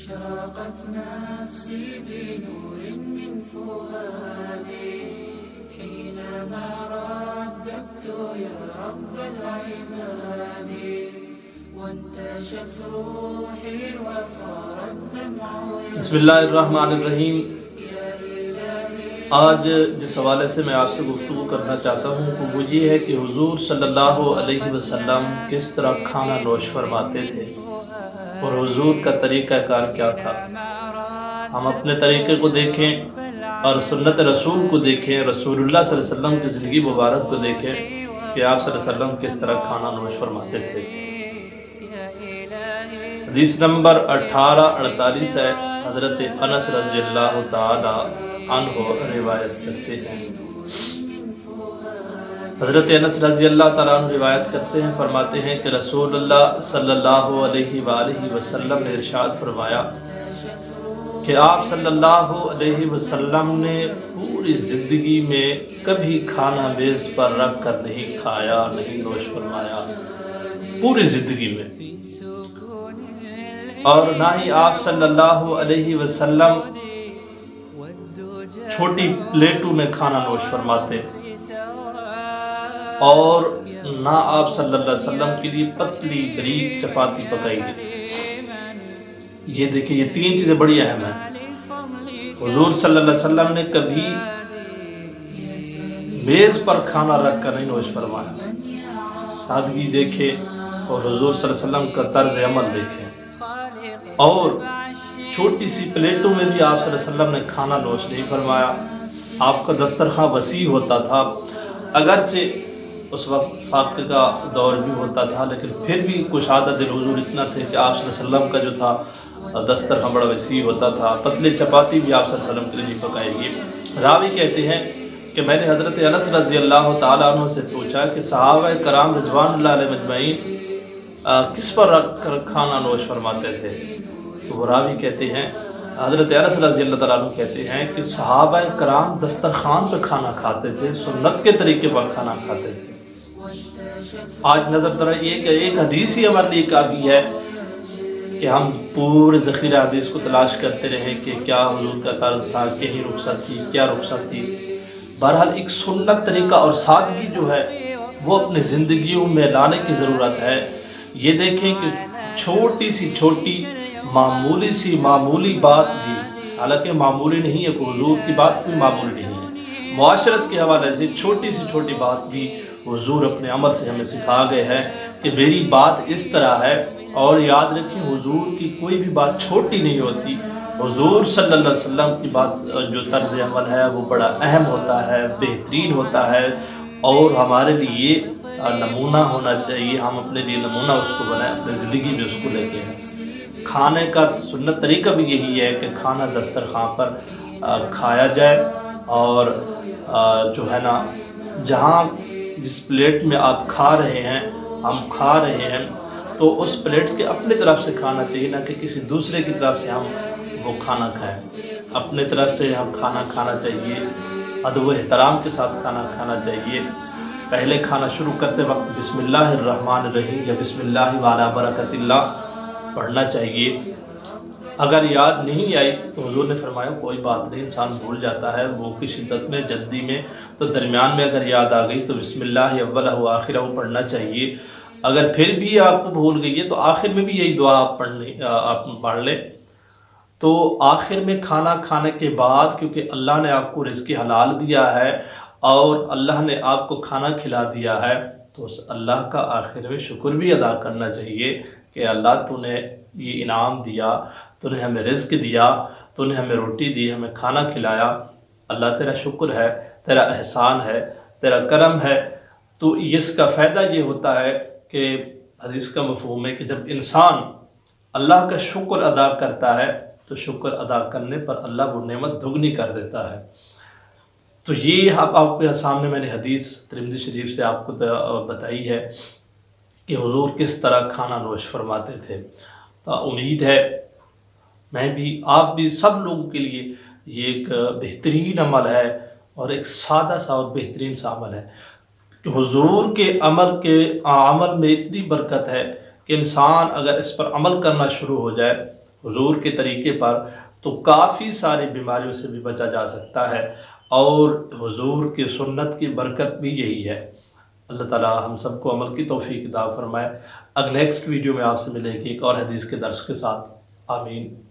أشرقت نفسي بنور من فؤادي حينما رددت يا رب العباد وانتشت روحي وصار الدمع بسم اللہ الرحمن الرحیم۔ آج جس حوالے سے میں آپ سے گفتگو کرنا چاہتا ہوں وہ یہ ہے کہ حضور صلی اللہ علیہ وسلم کس طرح کھانا نوش فرماتے تھے اور حضور کا طریقہ کار کیا تھا۔ ہم اپنے طریقے کو دیکھیں اور سنت رسول کو دیکھیں، رسول اللہ صلی اللہ علیہ وسلم کی زندگی مبارک کو دیکھیں کہ آپ صلی اللہ علیہ وسلم کس طرح کھانا نوش فرماتے تھے۔ حدیث نمبر 1848 ہے، حضرت انس رضی اللہ تعالی عنہ روایت کرتے ہیں۔ حضرت انس رضی اللہ تعالیٰ عنہ روایت کرتے ہیں، فرماتے ہیں کہ رسول اللہ صلی اللہ علیہ وآلہ وسلم نے ارشاد فرمایا کہ آپ صلی اللہ علیہ وسلم نے پوری زندگی میں کبھی کھانا میز پر رکھ کر نہیں کھایا، نہیں نوش فرمایا، پوری زندگی میں۔ اور نہ ہی آپ صلی اللہ علیہ وسلم چھوٹی پلیٹوں میں کھانا نوش فرماتے، اور نہ آپ صلی اللہ علیہ وسلم کے لیے پتلی بریک چپاتی پکائی گئی۔ یہ دیکھیں، یہ تین چیزیں بڑی اہم ہیں۔ حضور صلی اللہ علیہ وسلم نے کبھی میز پر کھانا رکھ کر نہیں نوش فرمایا۔ سادگی دیکھیں اور حضور صلی اللہ علیہ وسلم کا طرز عمل دیکھیں، اور چھوٹی سی پلیٹوں میں بھی آپ صلی اللہ علیہ وسلم نے کھانا نوش نہیں فرمایا۔ آپ کا دسترخوان وسیع ہوتا تھا، اگرچہ اس وقت فاقے کا دور بھی ہوتا تھا، لیکن پھر بھی کشادہ دل حضور اتنا تھے کہ آپ صلی اللہ علیہ وسلم کا جو تھا دسترخوان بڑا وسیع ہوتا تھا۔ پتلی چپاتی بھی آپ صلی اللہ علیہ وسلم کے لیے پکائی گئی۔ راوی کہتے ہیں کہ میں نے حضرت انس رضی اللہ تعالیٰ عنہ سے پوچھا کہ صحابہ کرام رضوان اللہ علیہ مجمعین کس پر رکھ کر کھانا نوش فرماتے تھے؟ تو وہ راوی کہتے ہیں، حضرت انس رضی اللہ تعالیٰ عنہ کہتے ہیں کہ صحابہ کرام دسترخوان پہ کھانا کھاتے تھے، سنت کے طریقے پر کھانا کھاتے تھے۔ آج نظر ذرا یہ کہ ایک حدیث ہی ہمارے لیے کافی ہے کہ ہم پورے ذخیرہ حدیث کو تلاش کرتے رہیں کہ کیا حضور کا طرز تھا، کہیں رخصت تھی، کیا رخصت تھی۔ بہرحال ایک سنت طریقہ اور سادگی جو ہے وہ اپنی زندگیوں میں لانے کی ضرورت ہے۔ یہ دیکھیں کہ چھوٹی سی چھوٹی معمولی بات بھی، حالانکہ معمولی نہیں ہے، حضور کی بات بھی معمولی نہیں ہے، معاشرت کے حوالے سے چھوٹی سی چھوٹی بات بھی حضور اپنے عمل سے ہمیں سکھا گئے ہیں کہ میری بات اس طرح ہے۔ اور یاد رکھیں حضور کی کوئی بھی بات چھوٹی نہیں ہوتی، حضور صلی اللہ علیہ وسلم کی بات جو طرز عمل ہے وہ بڑا اہم ہوتا ہے، بہترین ہوتا ہے، اور ہمارے لیے نمونہ ہونا چاہیے۔ ہم اپنے لیے نمونہ اس کو بنائیں، اپنے زندگی میں اس کو لے کے ہیں۔ کھانے کا سنت طریقہ بھی یہی ہے کہ کھانا دسترخوان پر کھایا جائے، اور جو ہے نا جہاں جس پلیٹ میں آپ کھا رہے ہیں، ہم کھا رہے ہیں، تو اس پلیٹ کے اپنے طرف سے کھانا چاہیے، نہ کہ کسی دوسرے کی طرف سے ہم وہ کھانا کھائیں۔ اپنے طرف سے ہم کھانا کھانا چاہیے، ادب و احترام کے ساتھ کھانا کھانا چاہیے۔ پہلے کھانا شروع کرتے وقت بسم اللہ الرحمن الرحیم یا بسم اللہ وعلی برکت اللہ پڑھنا چاہیے۔ اگر یاد نہیں آئی تو حضور نے فرمایا کوئی بات نہیں، انسان بھول جاتا ہے، وہ کی شدت میں، جلدی میں، تو درمیان میں اگر یاد آ گئی تو بسم اللہ اولہ و آخرہ پڑھنا چاہیے۔ اگر پھر بھی آپ کو بھول گئی ہے تو آخر میں بھی یہی دعا آپ پڑھ لیں۔ تو آخر میں کھانا کھانے کے بعد، کیونکہ اللہ نے آپ کو رزق حلال دیا ہے اور اللہ نے آپ کو کھانا کھلا دیا ہے، تو اس اللہ کا آخر میں شکر بھی ادا کرنا چاہیے کہ اللہ تو نے یہ انعام دیا، تو نے ہمیں رزق دیا، تو نے ہمیں روٹی دی، ہمیں کھانا کھلایا، اللہ تیرا شکر ہے، تیرا احسان ہے، تیرا کرم ہے۔ تو اس کا فائدہ یہ ہوتا ہے کہ حدیث کا مفہوم ہے کہ جب انسان اللہ کا شکر ادا کرتا ہے تو شکر ادا کرنے پر اللہ وہ نعمت دگنی کر دیتا ہے۔ تو یہ آپ کے سامنے میں نے حدیث ترمذی شریف سے آپ کو بتائی ہے کہ حضور کس طرح کھانا نوش فرماتے تھے۔ تو امید ہے میں بھی، آپ بھی، سب لوگوں کے لیے یہ ایک بہترین عمل ہے اور ایک سادہ سا اور بہترین سا عمل ہے کہ حضور کے عمل میں اتنی برکت ہے کہ انسان اگر اس پر عمل کرنا شروع ہو جائے حضور کے طریقے پر تو کافی ساری بیماریوں سے بھی بچا جا سکتا ہے، اور حضور کی سنت کی برکت بھی یہی ہے۔ اللہ تعالی ہم سب کو عمل کی توفیق عطا فرمائے۔ اب نیکسٹ ویڈیو میں آپ سے ملے گی ایک اور حدیث کے درس کے ساتھ۔ آمین۔